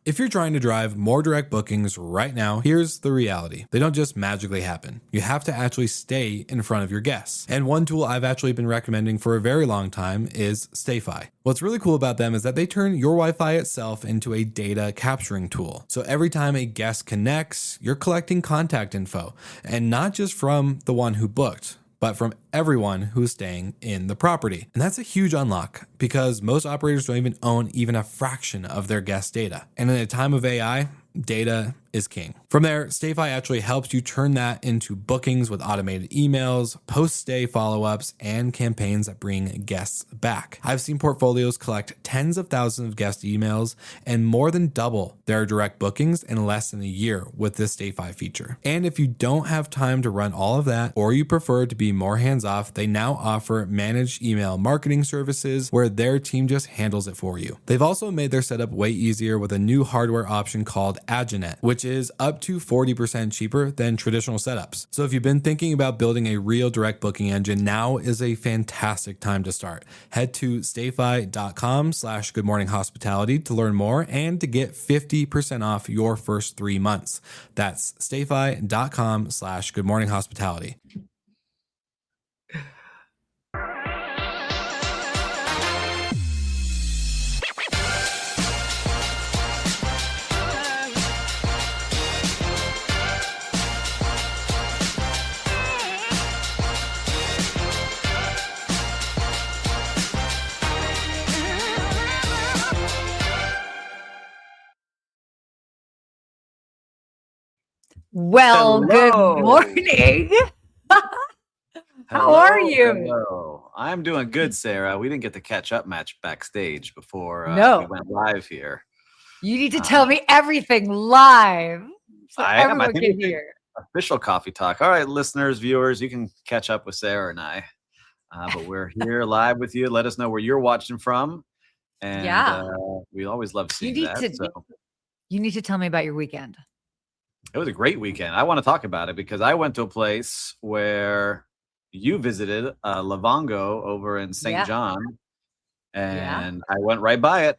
If you're trying to drive more direct bookings right now, here's the reality. They don't just magically happen. You have to actually stay in front of your guests. And one tool I've actually been recommending for a very long time is StayFi. What's really cool about them is that they turn your Wi-Fi itself into a data capturing tool. So every time a guest connects, you're collecting contact info, and not just from the one who booked, but from everyone who's staying in the property. And that's a huge unlock because most operators don't even own even a fraction of their guest data. And in a time of AI, data is king. From there, StayFi actually helps you turn that into bookings with automated emails, post-stay follow-ups, and campaigns that bring guests back. I've seen portfolios collect tens of thousands of guest emails and more than double their direct bookings in less than a year with this StayFi feature. And if you don't have time to run all of that, or you prefer to be more hands-off, they now offer managed email marketing services where their team just handles it for you. They've also made their setup way easier with a new hardware option called Aginet, which is up to 40% cheaper than traditional setups. So if you've been thinking about building a real direct booking engine, now is a fantastic time to start. Head to stayfi.com/goodmorninghospitality to learn more and to get 50% off your first 3 months. That's stayfi.com/goodmorninghospitality. Well, good Hello. morning. How are you? Hello. I'm doing good, Sarah. We didn't get the catch up match backstage before No. we went live here. You need to tell me everything live so everyone can it's hear. Official coffee talk. All right, listeners, viewers, you can catch up with Sarah and I. But we're here live with you. Let us know where you're watching from. And we always love seeing that. You need to tell me about your weekend. It was a great weekend. I want to talk about it because I went to a place where you visited, Livongo over in St. John, and I went right by it.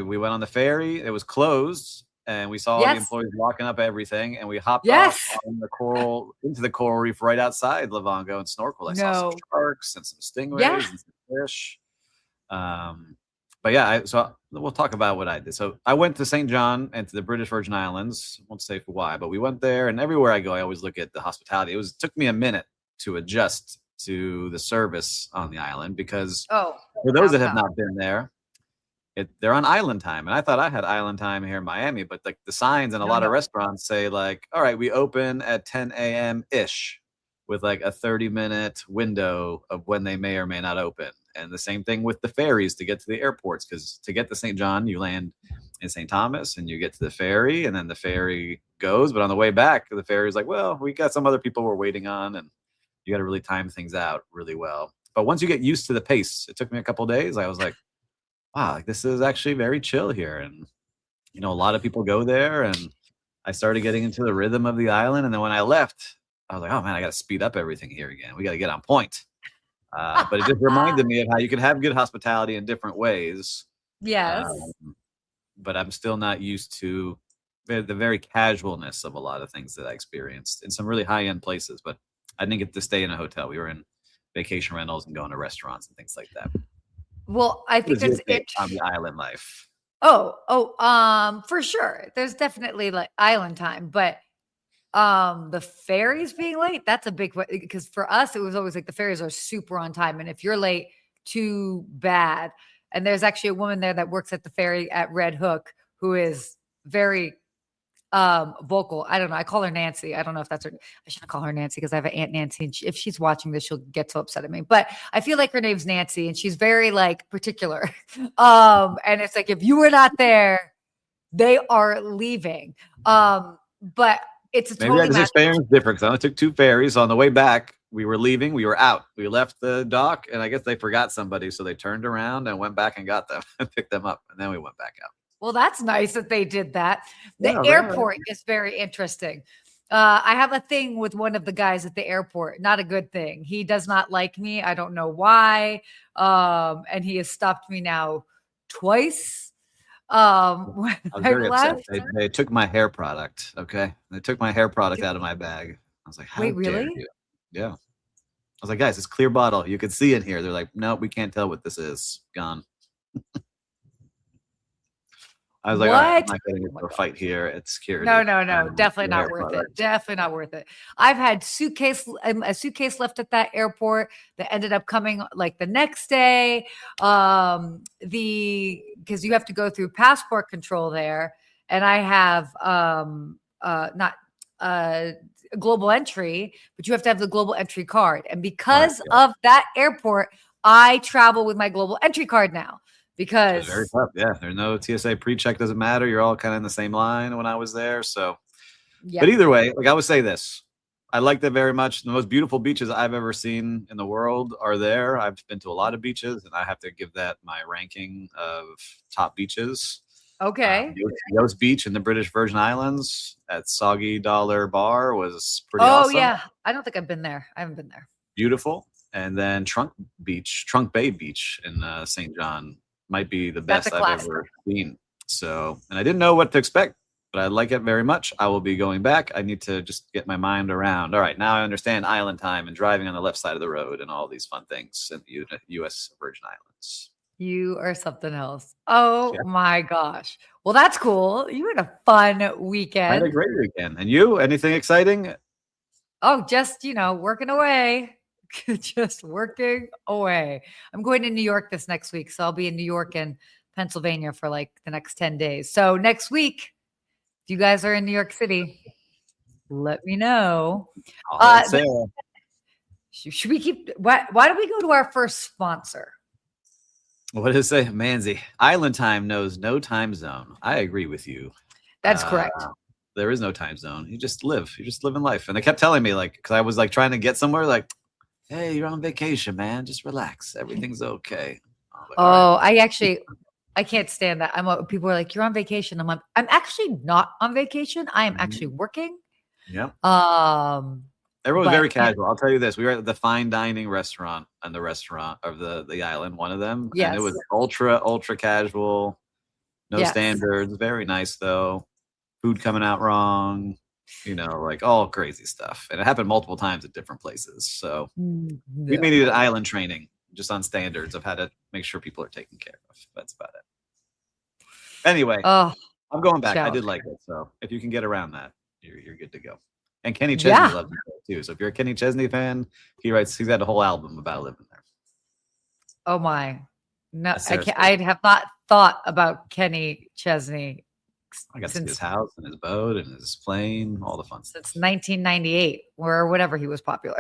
We went on the ferry. It was closed, and we saw all the employees locking up everything, and we hopped off on the coral into the coral reef right outside Livongo and snorkeled. I saw some sharks and some stingrays and some fish. But yeah, so we'll talk about what I did. So I went to St. John and to the British Virgin Islands. Won't say for why, but we went there, and everywhere I go, I always look at the hospitality. It took me a minute to adjust to the service on the island because for those that have not been there, they're on island time. And I thought I had island time here in Miami, but like the signs in a lot of restaurants say like, all right, we open at 10 a.m. ish with like a 30-minute window of when they may or may not open. And the same thing with the ferries to get to the airports, because to get to St. John, you land in St. Thomas and you get to the ferry, and then the ferry goes. But on the way back, the ferry is like, well, we got some other people we're waiting on, and you got to really time things out really well. But once you get used to the pace, it took me a couple of days. I was like, wow, like this is actually very chill here. And, you know, a lot of people go there, and I started getting into the rhythm of the island. And then when I left, I was like, oh man, I got to speed up everything here again. We got to get on point. But it just reminded me of how you can have good hospitality in different ways. Yes. But I'm still not used to the very casualness of a lot of things that I experienced in some really high-end places. But I didn't get to stay in a hotel. We were in vacation rentals and going to restaurants and things like that. Well, I think that's it on the island life. For sure. There's definitely like island time, but the ferries being late, that's a big, because for us it was always like the ferries are super on time, and if you're late, too bad. And there's actually a woman there that works at the ferry at Red Hook who is very vocal. I don't know, I call her Nancy. I don't know if that's her. I shouldn't call her Nancy because I have an Aunt Nancy, and if she's watching this, she'll get so upset at me, but I feel like her name's Nancy, and she's very like particular. And it's like, if you were not there, they are leaving. But it's a totally this experience is different because I only took 2 ferries. On the way back, we were leaving. We were out. We left the dock, and I guess they forgot somebody, so they turned around and went back and got them and picked them up, and then we went back out. Well, that's nice that they did that. The airport is very interesting. I have a thing with one of the guys at the airport. Not a good thing. He does not like me. I don't know why. And he has stopped me now twice. When I was I very upset. left. They took my hair product. Okay, they took my hair product out of my bag. I was like, "How Wait, dare really? you?" Yeah, I was like, "Guys, it's clear bottle. You can see in here." They're like, "No, we can't tell what this is. Gone." I was like, "All right, I'm What? not getting Oh into my a God. fight here at security." No. Definitely The hair not worth it. product. Definitely not worth it. I've had a suitcase left at that airport that ended up coming like the next day. Because you have to go through passport control there, and I have not global entry, but you have to have the global entry card. And Right. because Yeah. of that airport, I travel with my global entry card now It was very because tough. Yeah, there's no TSA pre-check. Doesn't matter. You're all kind of in the same line when I was there. So, but yeah. either way, like I would say this, I liked it very much. The most beautiful beaches I've ever seen in the world are there. I've been to a lot of beaches, and I have to give that my ranking of top beaches. Okay. Yost Beach in the British Virgin Islands at Soggy Dollar Bar was pretty Oh awesome. yeah. I don't think I've been there. I haven't been there. Beautiful. And then Trunk Bay Beach in St. John might be the That's a best I've classic. ever seen. So, and I didn't know what to expect, but I like it very much. I will be going back. I need to just get my mind around. All right, now I understand island time and driving on the left side of the road and all these fun things in the U.S. Virgin Islands. You are something else. Oh Yeah. my gosh. Well, that's cool. You had a fun I had a weekend. great weekend. And you, anything exciting? Oh, just, working away. Just working away. I'm going to New York this next week. So I'll be in New York and Pennsylvania for like the next 10 days. So next week, if you guys are in New York City, let me know. All right, Sarah. Should we keep, why don't we go to our first sponsor? What does it say? Manzi, island time knows no time zone. I agree with you. That's correct. There is no time zone. You just live. You're just living life. And they kept telling me, like, because I was like trying to get somewhere, like, hey, you're on vacation, man. Just relax. Everything's okay. Like, right. I can't stand that. People are like, you're on vacation. I'm actually not on vacation. I am actually working. Yeah. Everyone was very casual. I'll tell you this. We were at the fine dining restaurant on the restaurant of the island, one of them. Yes. And it was ultra casual. No standards. Very nice though. Food coming out wrong. Like all crazy stuff. And it happened multiple times at different places. So we may need an island training just on standards of how to make sure people are taken care of. That's about it. Anyway, I'm going back. I did like it. So if you can get around that, you're good to go. And Kenny Chesney loves it too. So if you're a Kenny Chesney fan, he's got a whole album about living there. Oh my. No, I have not thought about Kenny Chesney. I got to see his house and his boat and his plane, all the fun stuff. Since 1998 or whatever he was popular.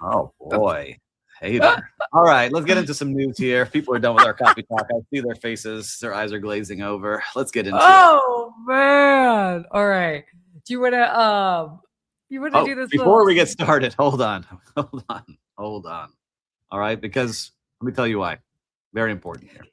Oh boy. Hater. All right, let's get into some news here. People are done with our coffee talk. I see their faces. Their eyes are glazing over. Let's get into it. Oh man. All right. Do you want to do this before we get started? Hold on. All right, because let me tell you why. Very important here.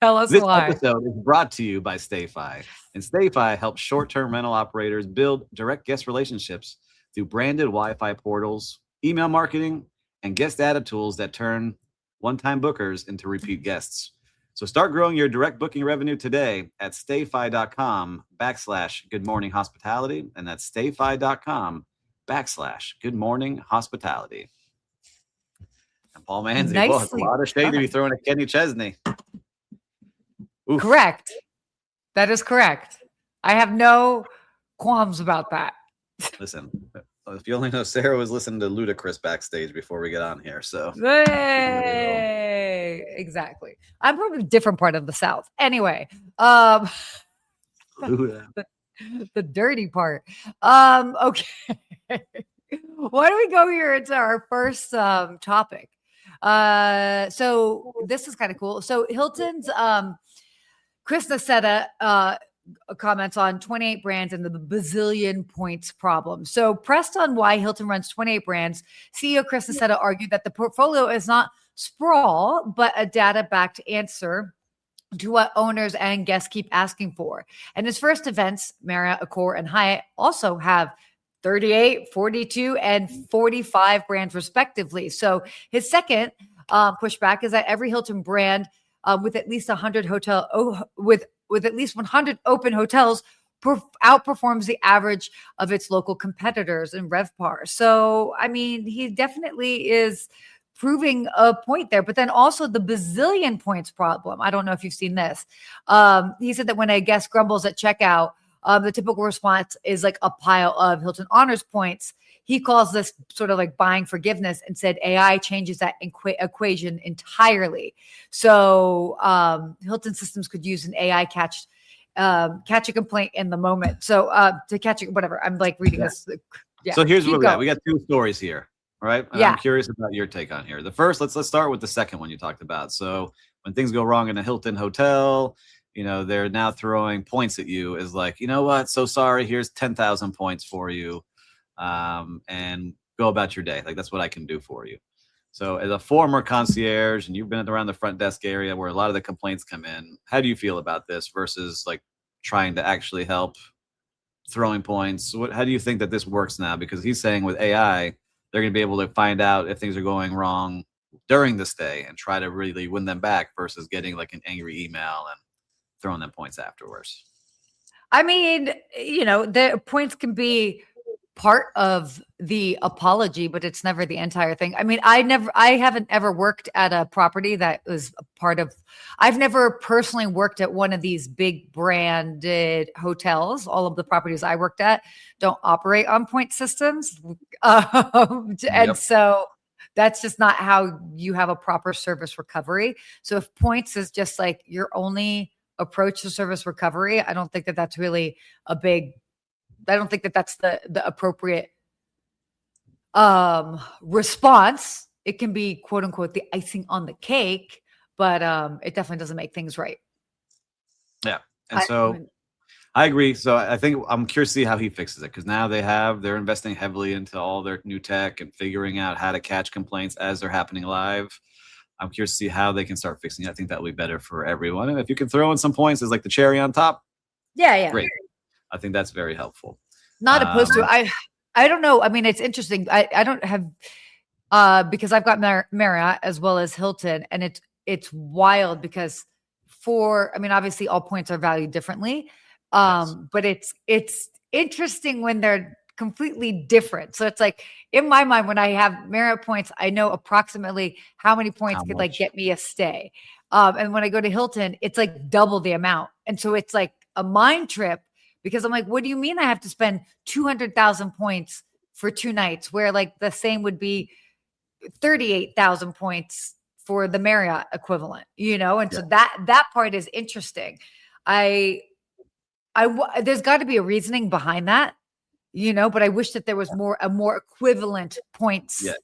Tell us why. This episode is brought to you by StayFi. And StayFi helps short-term rental operators build direct guest relationships through branded Wi-Fi portals, email marketing, and guest data tools that turn one-time bookers into repeat guests. So start growing your direct booking revenue today at stayfi.com/goodmorninghospitality. And that's stayfi.com/goodmorninghospitality. And Paul Manzi, a lot of shade to be thrown at Kenny Chesney. Oof. Correct. That is correct. I have no qualms about that. Listen, if you only know, Sarah was listening to Ludacris backstage before we get on here. So, hey, exactly. I'm from a different part of the South. Anyway, the dirty part. Okay. Why don't we go here into our first topic? So this is kind of cool. So Hilton's Chris Nassetta comments on 28 brands and the Bazillion points problem. So pressed on why Hilton runs 28 brands, CEO Chris Nassetta argued that the portfolio is not sprawl, but a data-backed answer to what owners and guests keep asking for. And his first events, Marriott, Accor, and Hyatt also have 38, 42, and 45 brands respectively. So his second pushback is that every Hilton brand with at least 100 with with at least 100 open hotels outperforms the average of its local competitors in RevPAR. So, I mean, he definitely is proving a point there. But then also the Bazillion points problem. I don't know if you've seen this. He said that when a guest grumbles at checkout, the typical response is like a pile of Hilton Honors points. He calls this sort of like buying forgiveness and said AI changes that equation entirely. So Hilton systems could use an AI catch a complaint in the moment. So to catch it, whatever. I'm like reading this. Yeah. So here's what we got. We got two stories here, right? And yeah. I'm curious about your take on here. The first, let's start with the second one you talked about. So when things go wrong in a Hilton hotel, you know, they're now throwing points at you is like, you know what? So sorry, here's 10,000 points for you. And go about your day. Like that's what I can do for you. So as a former concierge, and you've been around the front desk area where a lot of the complaints come in, how do you feel about this versus like trying to actually help throwing points? How do you think that this works now? Because he's saying with AI, they're going to be able to find out if things are going wrong during the stay and try to really win them back versus getting like an angry email and throwing them points afterwards. I mean, you know, the points can be part of the apology, but it's never the entire thing. I mean, I haven't ever worked at a property that was a part of, I've never personally worked at one of these big branded hotels. All of the properties I worked at don't operate on point systems. And so that's just not how you have a proper service recovery. So if points is just like your only approach to service recovery, I don't think that that's really I don't think that that's the appropriate response. It can be quote unquote the icing on the cake, but it definitely doesn't make things right. Yeah. And I agree. So I think I'm curious to see how he fixes it because now they're investing heavily into all their new tech and figuring out how to catch complaints as they're happening live. I'm curious to see how they can start fixing it. I think that will be better for everyone. And if you can throw in some points as like the cherry on top. Yeah. Great. I think that's very helpful. Not opposed to it. I don't know. I mean, it's interesting. I don't have because I've got Marriott as well as Hilton, and it's wild because obviously all points are valued differently. But it's interesting when they're completely different. So it's like in my mind, when I have Marriott points, I know approximately how many points could like get me a stay. And when I go to Hilton, it's like double the amount. And so it's like a mind trip because I'm like, what do you mean I have to spend 200,000 points for 2 nights where like the same would be 38,000 points for the Marriott equivalent, you know? And so that part is interesting. There's got to be a reasoning behind that, you know, but I wish that there was a more equivalent points. Yes.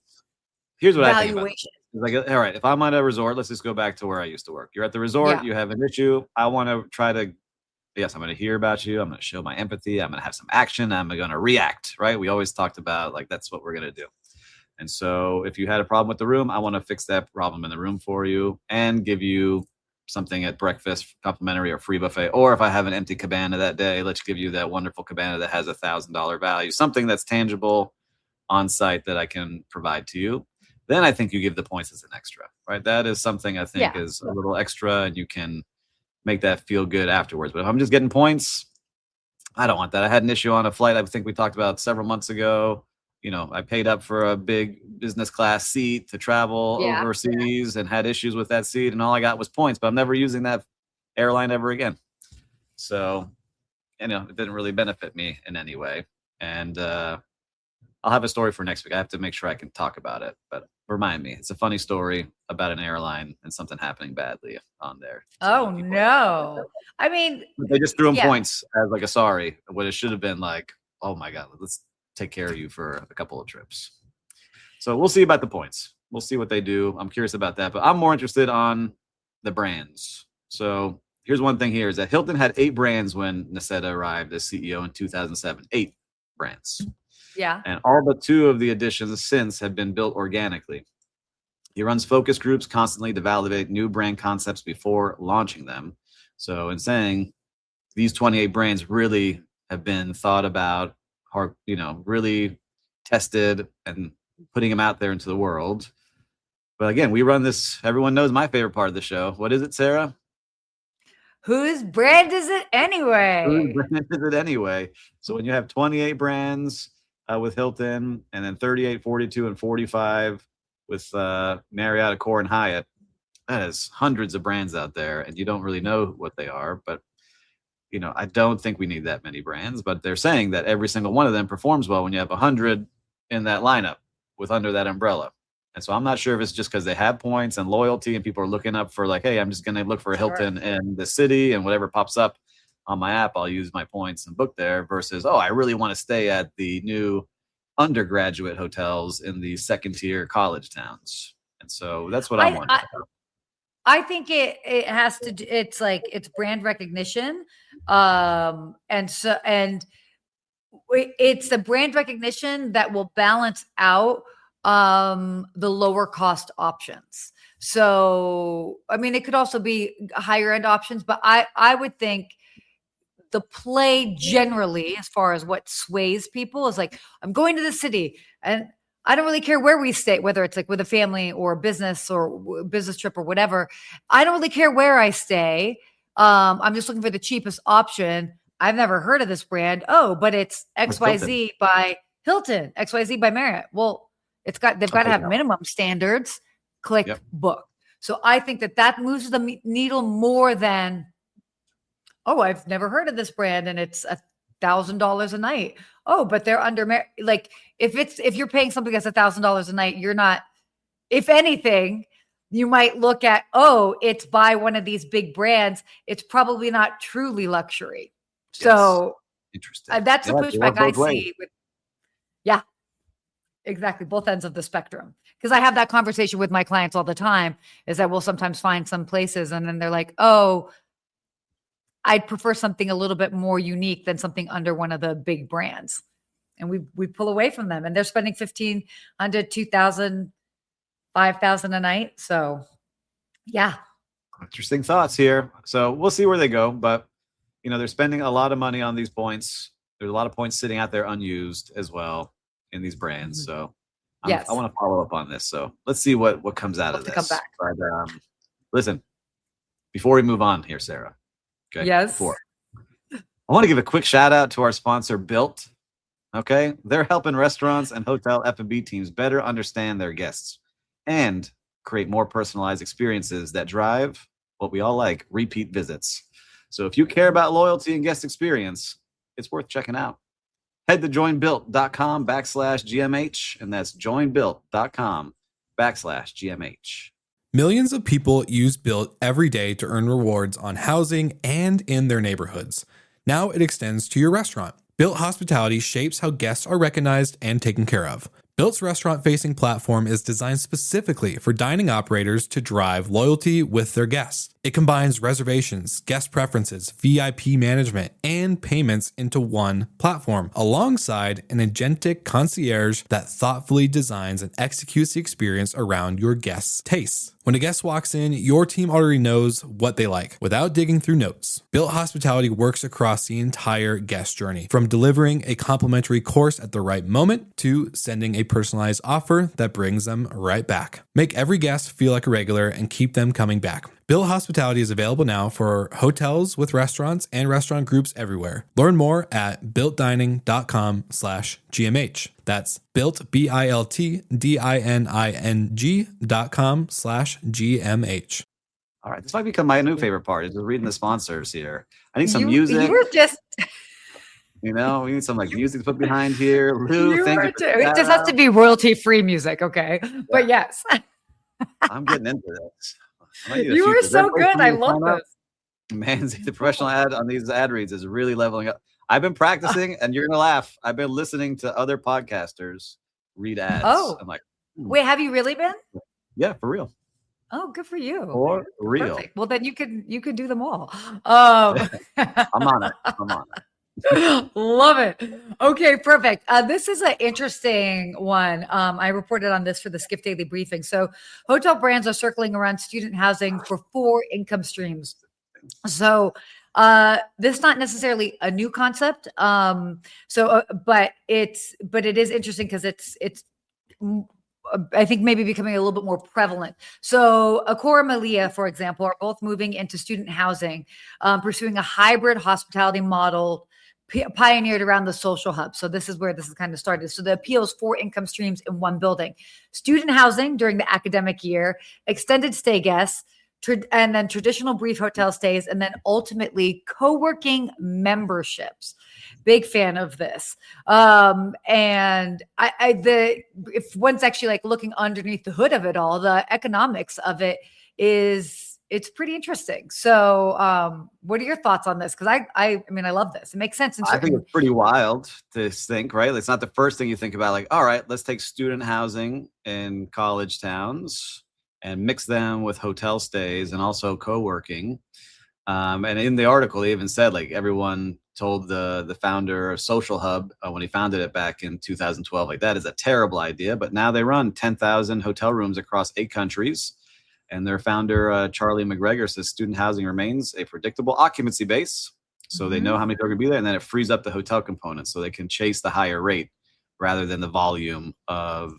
Here's what valuation. I think about it. Like, all right, if I'm at a resort, let's just go back to where I used to work. You're at the resort, you have an issue. I want to try to, I'm going to hear about you. I'm going to show my empathy. I'm going to have some action. I'm going to react, right? We always talked about like, that's what we're going to do. And so if you had a problem with the room, I want to fix that problem in the room for you and give you something at breakfast, complimentary or free buffet. Or if I have an empty cabana that day, let's give you that wonderful cabana that has $1,000 value, something that's tangible on site that I can provide to you. Then I think you give the points as an extra, right? That is something I think is a little extra and you can make that feel good afterwards. But if I'm just getting points, I don't want that. I had an issue on a flight I think we talked about several months ago. You know, I paid up for a big business class seat to travel overseas and had issues with that seat. And all I got was points, but I'm never using that airline ever again. So, you know, it didn't really benefit me in any way. And I'll have a story for next week. I have to make sure I can talk about it, but remind me. It's a funny story about an airline and something happening badly on there. Oh, no. I mean, they just threw them points as like a sorry, what it should have been like, oh my God, let's take care of you for a couple of trips. So we'll see about the points. We'll see what they do. I'm curious about that, but I'm more interested on the brands. So here's one thing here is that Hilton had 8 brands when Nassetta arrived as CEO in 2007, 8 brands. Yeah. And all but 2 of the additions since have been built organically. He runs focus groups constantly to validate new brand concepts before launching them. So in saying these 28 brands really have been thought about, really tested and putting them out there into the world. But again, we run this, everyone knows my favorite part of the show. What is it, Sarah? Whose brand is it Whose anyway? brand is it anyway? So when you have 28 brands with Hilton, and then 38, 42, and 45 with Marriott, Accor, and Hyatt, that is hundreds of brands out there, and you don't really know what they are. But I don't think we need that many brands. But they're saying that every single one of them performs well when you have 100 in that lineup with under that umbrella. And so I'm not sure if it's just because they have points and loyalty, and people are looking up for like, hey, I'm just going to look for a Hilton in the city, and whatever pops up on my app, I'll use my points and book there, versus, I really want to stay at the new undergraduate hotels in the second tier college towns. And so that's what I'm wondering about. I think it has to do, it's like, it's brand recognition. And it's the brand recognition that will balance out the lower cost options. So, I mean, it could also be higher end options, but I would think the play generally, as far as what sways people, is like, I'm going to the city and I don't really care where we stay, whether it's like with a family or business or business trip or whatever. I don't really care where I stay. I'm just looking for the cheapest option. I've never heard of this brand. Oh, but it's XYZ by Hilton, XYZ by Marriott. Well, they've got to have minimum standards. Click book. So I think that moves the needle more than, I've never heard of this brand and it's $1,000 a night. Oh, but they're under, like, if you're paying something that's $1,000 a night, you're not, if anything, you might look at, it's by one of these big brands. It's probably not truly luxury. Yes. So interesting. That's the pushback I see with, exactly. Both ends of the spectrum. Because I have that conversation with my clients all the time, is that we'll sometimes find some places and then they're like, I'd prefer something a little bit more unique than something under one of the big brands. And we pull away from them, and they're spending $1,500, $2,000, $5,000 a night. So yeah. Interesting thoughts here. So we'll see where they go, but they're spending a lot of money on these points. There's a lot of points sitting out there unused as well in these brands. So I want to follow up on this. So let's see what comes out of this. Come back. But listen, before we move on here, Sarah. Okay. Yes. I want to give a quick shout out to our sponsor, Built. Okay. They're helping restaurants and hotel F&B teams better understand their guests and create more personalized experiences that drive what we all like, repeat visits. So if you care about loyalty and guest experience, it's worth checking out. Head to joinbuilt.com/GMH, and that's joinbuilt.com/GMH. Millions of people use Built every day to earn rewards on housing and in their neighborhoods. Now it extends to your restaurant. Built Hospitality shapes how guests are recognized and taken care of. Built's restaurant-facing platform is designed specifically for dining operators to drive loyalty with their guests. It combines reservations, guest preferences, VIP management, and payments into one platform, alongside an agentic concierge that thoughtfully designs and executes the experience around your guests' tastes. When a guest walks in, your team already knows what they like without digging through notes. Built Hospitality works across the entire guest journey, from delivering a complimentary course at the right moment to sending a personalized offer that brings them right back. Make every guest feel like a regular and keep them coming back. Built Hospitality is available now for hotels with restaurants and restaurant groups everywhere. Learn more at builtdining.com/GMH. That's built, BILTDINING.com/GMH. All right. This might become my new favorite part, is just reading the sponsors here. I need some music. You were just... we need some music to put behind here. Lou, it just has to be royalty-free music, okay? Yeah. But yes. I'm getting into this. You were so good. I love this. Man, the professional ad on these ad reads is really leveling up. I've been practicing, and you're gonna laugh. I've been listening to other podcasters read ads. Oh, I'm like, wait, have you really been? Yeah, for real. Oh, good for you. For real. Perfect. Well, then you can do them all. I'm on it. Love it. Okay, perfect. This is an interesting one. I reported on this for the Skiff Daily Briefing. So hotel brands are circling around student housing for 4 income streams. So this is not necessarily a new concept. But it is interesting because it's I think maybe becoming a little bit more prevalent. So Akora and Malia, for example, are both moving into student housing, pursuing a hybrid hospitality model pioneered around the social hub. So this is where this is kind of started. So the appeal is 4 income streams in one building: student housing during the academic year, extended stay guests, and then traditional brief hotel stays, and then ultimately co-working memberships. Big fan of this. And if one's actually like looking underneath the hood of it all, the economics of it it's pretty interesting. So what are your thoughts on this? Because I mean, I love this. It makes sense. I think it's pretty wild to think, right? It's not the first thing you think about, like, all right, let's take student housing in college towns and mix them with hotel stays and also co-working. And in the article, they even said, like, everyone told the founder of Social Hub when he founded it back in 2012, like, that is a terrible idea. But now they run 10,000 hotel rooms across 8 countries. And their founder, Charlie McGregor, says student housing remains a predictable occupancy base. So they know how many people are going to be there. And then it frees up the hotel component so they can chase the higher rate rather than the volume of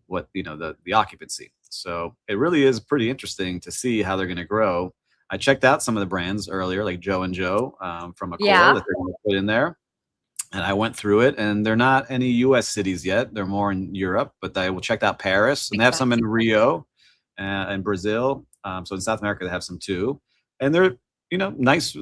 what, the occupancy. So it really is pretty interesting to see how they're going to grow. I checked out some of the brands earlier, like Joe and Joe from Akora that they're going to put in there. And I went through it, and they're not any U.S. cities yet. They're more in Europe, but I checked out Paris, and they have some in Rio and Brazil. So in South America, they have some too. And they're, nice.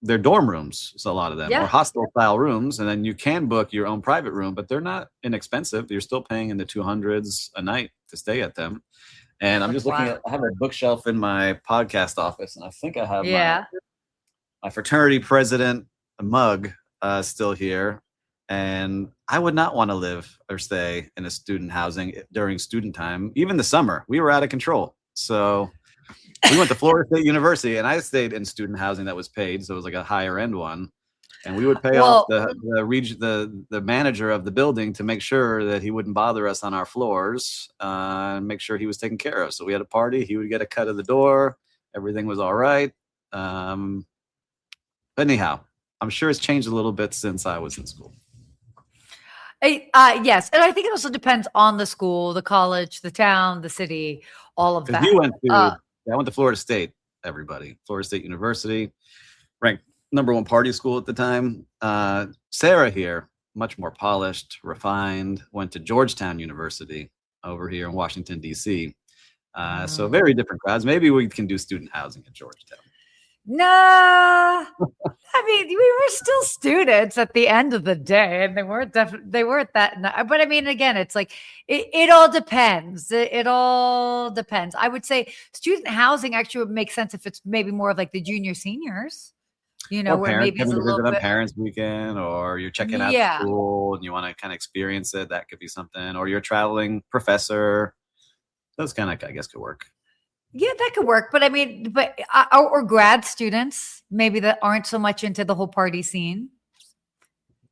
They're dorm rooms, so a lot of them, or hostel style rooms. And then you can book your own private room, but they're not inexpensive. You're still paying in the 200s a night to stay at them. And I'm just looking at, I have a bookshelf in my podcast office, and I think I have my fraternity president mug still here. And I would not want to live or stay in a student housing during student time. Even the summer, we were out of control. So we went to Florida State University, and I stayed in student housing that was paid. So it was like a higher end one. And we would pay off the manager of the building to make sure that he wouldn't bother us on our floors and make sure he was taken care of. So we had a party. He would get a cut of the door. Everything was all right. But anyhow, I'm sure it's changed a little bit since I was in school. Yes. And I think it also depends on the school, the college, the town, the city, all of that. I went to Florida State, everybody. Florida State University, ranked #1 party school at the time. Sarah here, much more polished, refined, went to Georgetown University over here in Washington, D.C. So very different crowds. Maybe we can do student housing at Georgetown. Nah, I mean, we were still students at the end of the day, and they weren't that. But I mean, again, it's like it all depends. It all depends. I would say student housing actually would make sense if it's maybe more of like the junior seniors, or where maybe it's a little bit on parents' weekend, or you're checking out school and you want to kind of experience it. That could be something, or you're a traveling professor. Those kind of, I guess, could work. Yeah, that could work. But I mean, or grad students, maybe that aren't so much into the whole party scene,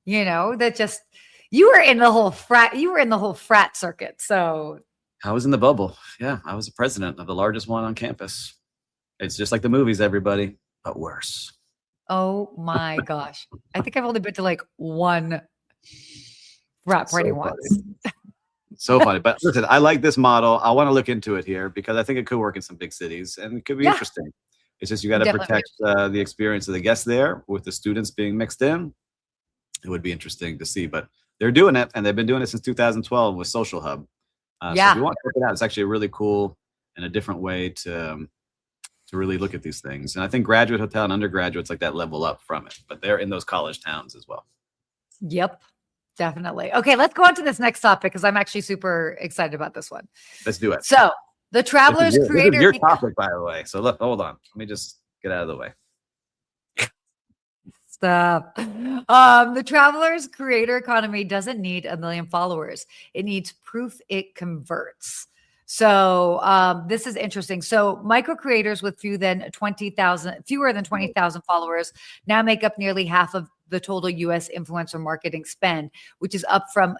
that just, you were in the whole frat circuit. So I was in the bubble. Yeah. I was the president of the largest one on campus. It's just like the movies, everybody, but worse. Oh my gosh. I think I've only been to like one frat party once. So funny. But listen, I like this model. I want to look into it here because I think it could work in some big cities and it could be interesting. It's just you got to protect the experience of the guests there with the students being mixed in. It would be interesting to see, but they're doing it, and they've been doing it since 2012 with Social Hub. So if you want to check it out, it's actually a really cool and a different way to really look at these things. And I think graduate hotel and undergraduates like that level up from it, but they're in those college towns as well. Yep. Definitely. Okay, let's go on to this next topic because I'm actually super excited about this one. Let's do it. So the Travelers Creator. This is your topic, by the way. So look, hold on. Let me just get out of the way. Stop. The Travelers Creator economy doesn't need 1 million followers. It needs proof it converts. So this is interesting. So micro creators with fewer than 20,000 followers now make up nearly half of the total U.S. influencer marketing spend, which is up from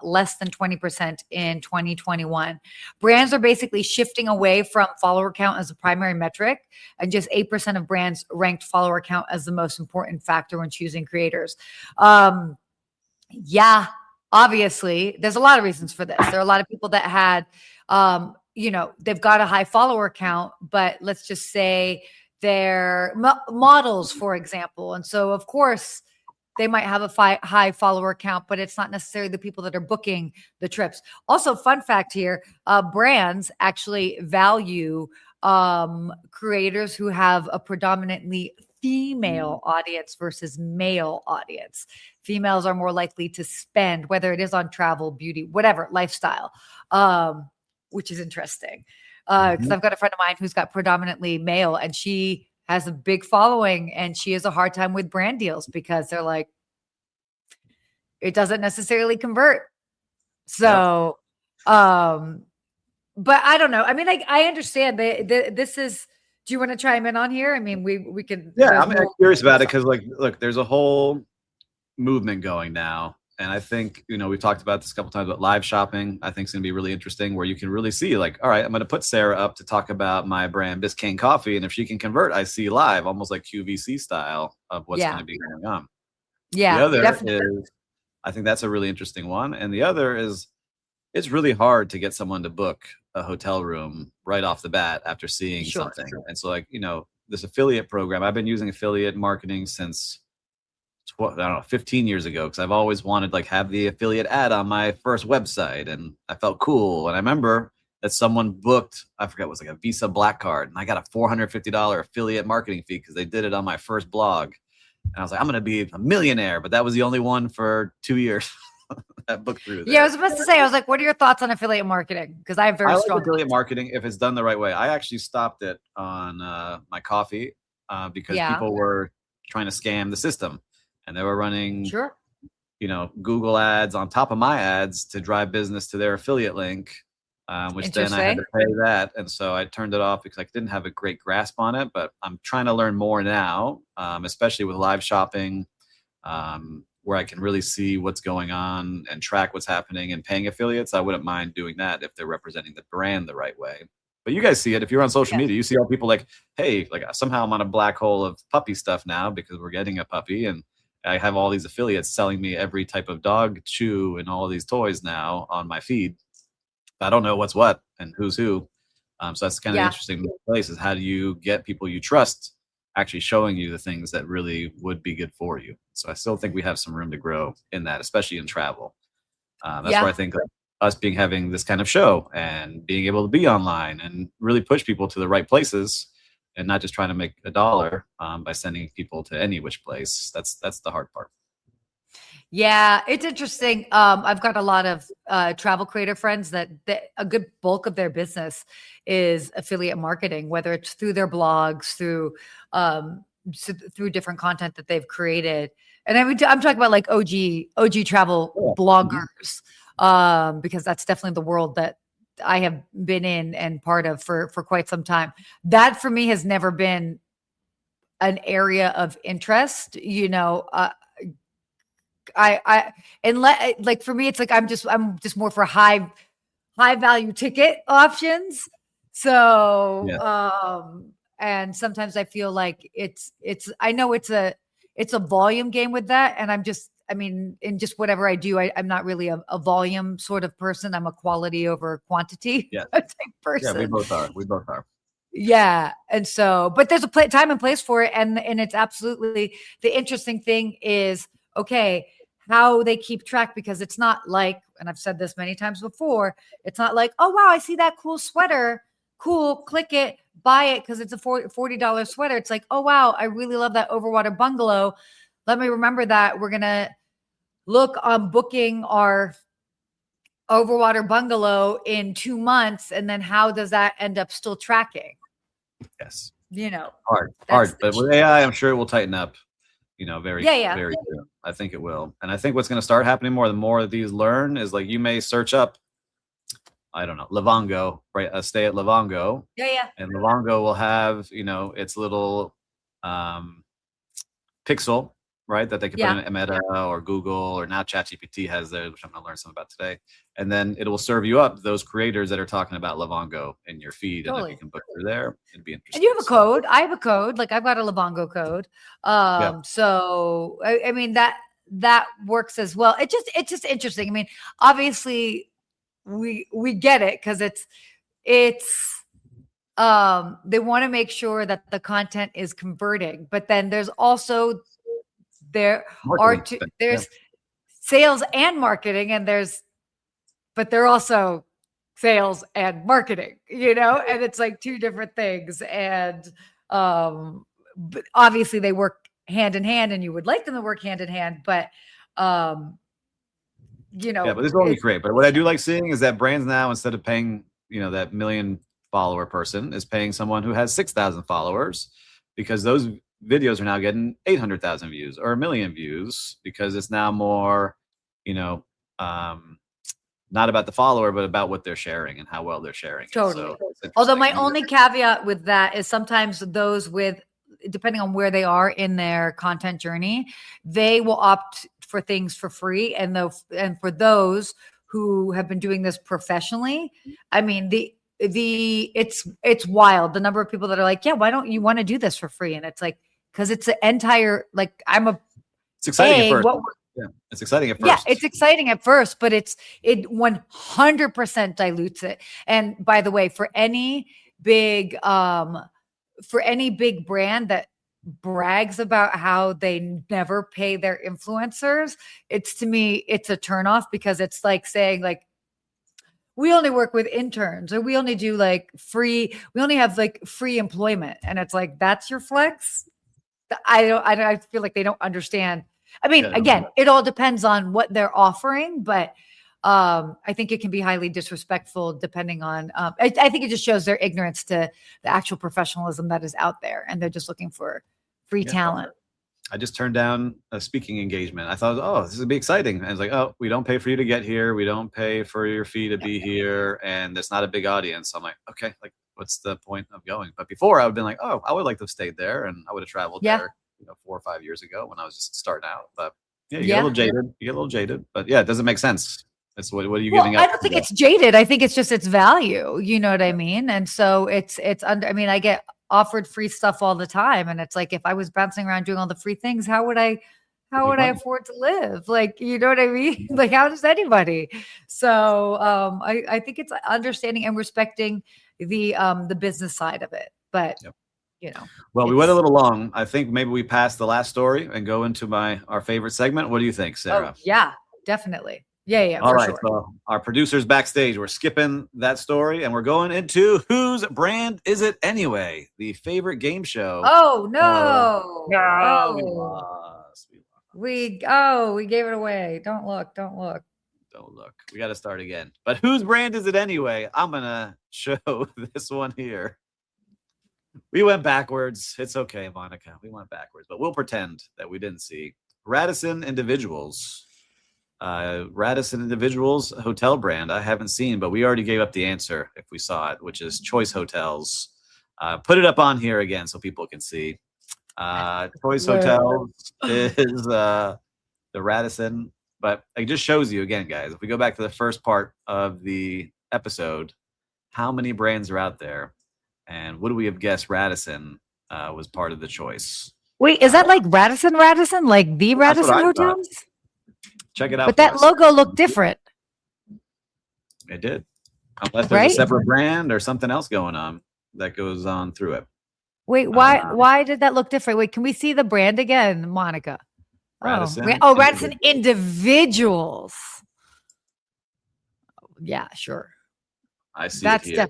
less than 20% in 2021. Brands are basically shifting away from follower count as a primary metric, and just 8% of brands ranked follower count as the most important factor when choosing creators. obviously, there's a lot of reasons for this. There are a lot of people that had, they've got a high follower count, but let's just say they're models, for example. And so, of course, they might have a high follower count, but it's not necessarily the people that are booking the trips. Also, fun fact here, brands actually value creators who have a predominantly female audience versus male audience. Females are more likely to spend, whether it is on travel, beauty, whatever, lifestyle, which is interesting. Because I've got a friend of mine who's got predominantly male, and she has a big following, and she has a hard time with brand deals because they're like, it doesn't necessarily convert. So, but I don't know. I mean, I understand this is. Do you want to chime in on here? I mean, we can. Yeah, I'm curious about it because, like, look, there's a whole movement going now, and I think we've talked about this a couple times. But live shopping, I think, is going to be really interesting, where you can really see, like, all right, I'm going to put Sarah up to talk about my brand Biscayne Coffee, and if she can convert, I see live, almost like QVC style of what's going to be going on. Yeah, the other definitely. is, I think that's a really interesting one, and the other is, it's really hard to get someone to book a hotel room right off the bat after seeing something. And so, like, this affiliate program, I've been using affiliate marketing since 15 years ago, because I've always wanted, like, have the affiliate ad on my first website, and I felt cool. And I remember that someone booked, I forget, it was like a Visa Black Card, and I got a $450 affiliate marketing fee because they did it on my first blog. And I was like, I'm going to be a millionaire, but that was the only one for 2 years. That book through there. Yeah, I was supposed to say, I was like, what are your thoughts on affiliate marketing? Because I have very strong like affiliate marketing if it's done the right way. I actually stopped it on my coffee because people were trying to scam the system, and they were running Google ads on top of my ads to drive business to their affiliate link, which then I had to pay that. And so I turned it off because I didn't have a great grasp on it, but I'm trying to learn more now, especially with live shopping, where I can really see what's going on and track what's happening, and paying affiliates. I wouldn't mind doing that if they're representing the brand the right way. But you guys see it. If you're on social media, you see all people like, hey, like, somehow I'm on a black hole of puppy stuff now because we're getting a puppy. And I have all these affiliates selling me every type of dog chew and all these toys now on my feed. I don't know what's what and who's who. So that's kind of interesting place, is how do you get people you trust actually showing you the things that really would be good for you. So I still think we have some room to grow in that, especially in travel. That's where I think, like, us having this kind of show and being able to be online and really push people to the right places, and not just trying to make a dollar by sending people to any which place. That's the hard part. Yeah, it's interesting. I've got a lot of travel creator friends that a good bulk of their business is affiliate marketing, whether it's through their blogs, through different content that they've created. And I'm talking about like OG travel bloggers, because that's definitely the world that I have been in and part of for quite some time. That for me has never been an area of interest, like for me, it's like I'm just more for high value ticket options. So and sometimes I feel like I know it's a volume game with that, and in just whatever I do, I'm not really a volume sort of person. I'm a quality over quantity type person. Yeah, we both are. Yeah. And so, but there's a time and place for it. And it's absolutely, the interesting thing is, okay, how they keep track, because it's not like, and I've said this many times before, it's not like, oh, wow, I see that cool sweater. Cool. Click it, buy it, because it's a $40 sweater. It's like, oh, wow, I really love that Overwater bungalow. Let me remember that. We're going to look on booking our Overwater bungalow in 2 months. And then how does that end up still tracking? Yes. Hard. But with AI, I'm sure it will tighten up, very soon. I think it will. And I think what's going to start happening more, the more of these learn, is like, you may search up, I don't know, Livongo, right? A stay at Livongo. Yeah. And Livongo will have, its little pixel, right? That they can put in Meta or Google, or now ChatGPT has theirs, which I'm going to learn something about today. And then it will serve you up those creators that are talking about Livongo in your feed. Totally. And if you can book through there, it'd be interesting. And you have a code. I have a code. Like, I've got a Livongo code. So I mean, that works as well. It's just interesting. I mean, obviously we get it because it's they want to make sure that the content is converting, but then there's also there's sales and marketing, and but they're also sales and marketing, and it's like two different things. And but obviously they work hand in hand, and you would like them to work hand in hand, but but this is only great. But what I do like seeing is that brands now, instead of paying, that million follower person, is paying someone who has 6,000 followers, because those videos are now getting 800,000 views or 1 million views, because it's now more, not about the follower, but about what they're sharing and how well they're sharing. Totally. So although my only caveat with that is sometimes those depending on where they are in their content journey, they will opt for things for free. And for those who have been doing this professionally, I mean, it's wild. The number of people that are like, yeah, why don't you want to do this for free? And it's like, because it's an entire, like, it's exciting at first. It's exciting at first. Yeah, it's exciting at first, but it 100% dilutes it. And by the way, for any big brand that brags about how they never pay their influencers, to me, it's a turnoff, because it's like saying, like, we only work with interns, or we only do we only have like free employment. And it's like, that's your flex. I feel like they don't understand. I mean, again, it all depends on what they're offering, but I think it can be highly disrespectful depending on, I think it just shows their ignorance to the actual professionalism that is out there, and they're just looking for free talent. I just turned down a speaking engagement. I thought, oh, this would be exciting. And I was like, oh, we don't pay for you to get here. We don't pay for your fee to be here. And it's not a big audience. So I'm like, okay, like, what's the point of going? But before, I would have been like, oh, I would like to have stayed there, and I would have traveled there, 4 or 5 years ago when I was just starting out. But you get a little jaded. You get a little jaded. But yeah, it doesn't make sense. It's what are you giving up? I don't think it's jaded. I think it's just its value. You know what I mean? And so it's under. I mean, I get offered free stuff all the time, and it's like, if I was bouncing around doing all the free things, how would I afford to live? Like, you know what I mean? Like, how does anybody? So I think it's understanding and respecting the business side of it. But well, we went a little long. I think maybe we passed the last story and go into our favorite segment. What do you think, Sarah? Oh, yeah, definitely. Yeah. All right. Sure. So our producers backstage, we're skipping that story and we're going into Whose Brand Is It Anyway? The favorite game show. Oh, no. We lost. We gave it away. Don't look. We got to start again. But whose brand is it anyway? I'm going to show this one here. We went backwards. It's okay, Monica. We went backwards, but we'll pretend that we didn't see. Radisson Individuals. Radisson Individuals hotel brand. I haven't seen, but we already gave up the answer if we saw it, which is Choice Hotels. Put it up on here again so people can see. Choice Hotels is the Radisson, but it just shows you again, guys. If we go back to the first part of the episode, how many brands are out there? And would we have guessed Radisson was part of the choice? Wait, is that like Radisson? Like the Radisson Hotels? Check it out. But that logo looked different. It did. Unless there's a separate brand or something else going on that goes on through it. Wait, why did that look different? Wait, can we see the brand again, Monica? Radisson. Radisson Individuals. Yeah, sure. I see. That's it here.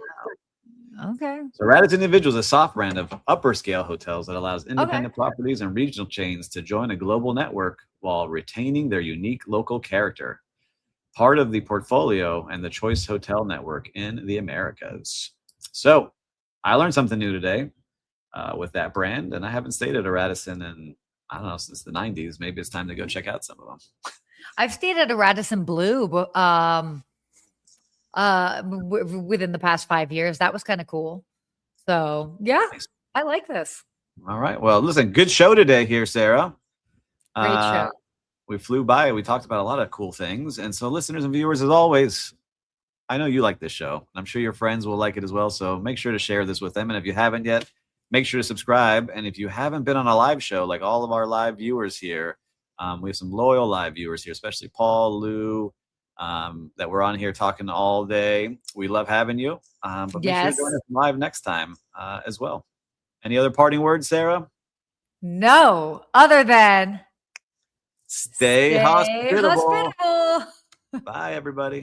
Okay. So Radisson Individuals is a soft brand of upper scale hotels that allows independent properties and regional chains to join a global network while retaining their unique local character. Part of the portfolio and the Choice Hotel Network in the Americas. So I learned something new today with that brand, and I haven't stayed at a Radisson in, I don't know, since the 90s. Maybe it's time to go check out some of them. I've stayed at a Radisson Blue within the past 5 years. That was kind of cool. So yeah, nice. I like this. All right. Well, listen, good show today here, Sarah. Great show. We flew by. We talked about a lot of cool things. And so listeners and viewers, as always, I know you like this show. I'm sure your friends will like it as well. So make sure to share this with them. And if you haven't yet, make sure to subscribe. And if you haven't been on a live show, like all of our live viewers here, We have some loyal live viewers here, especially Paul, Lou, that we're on here talking all day. We love having you. But make sure to join us live next time as well. Any other parting words, Sarah? No, other than stay hospitable. hospitable. Bye, everybody.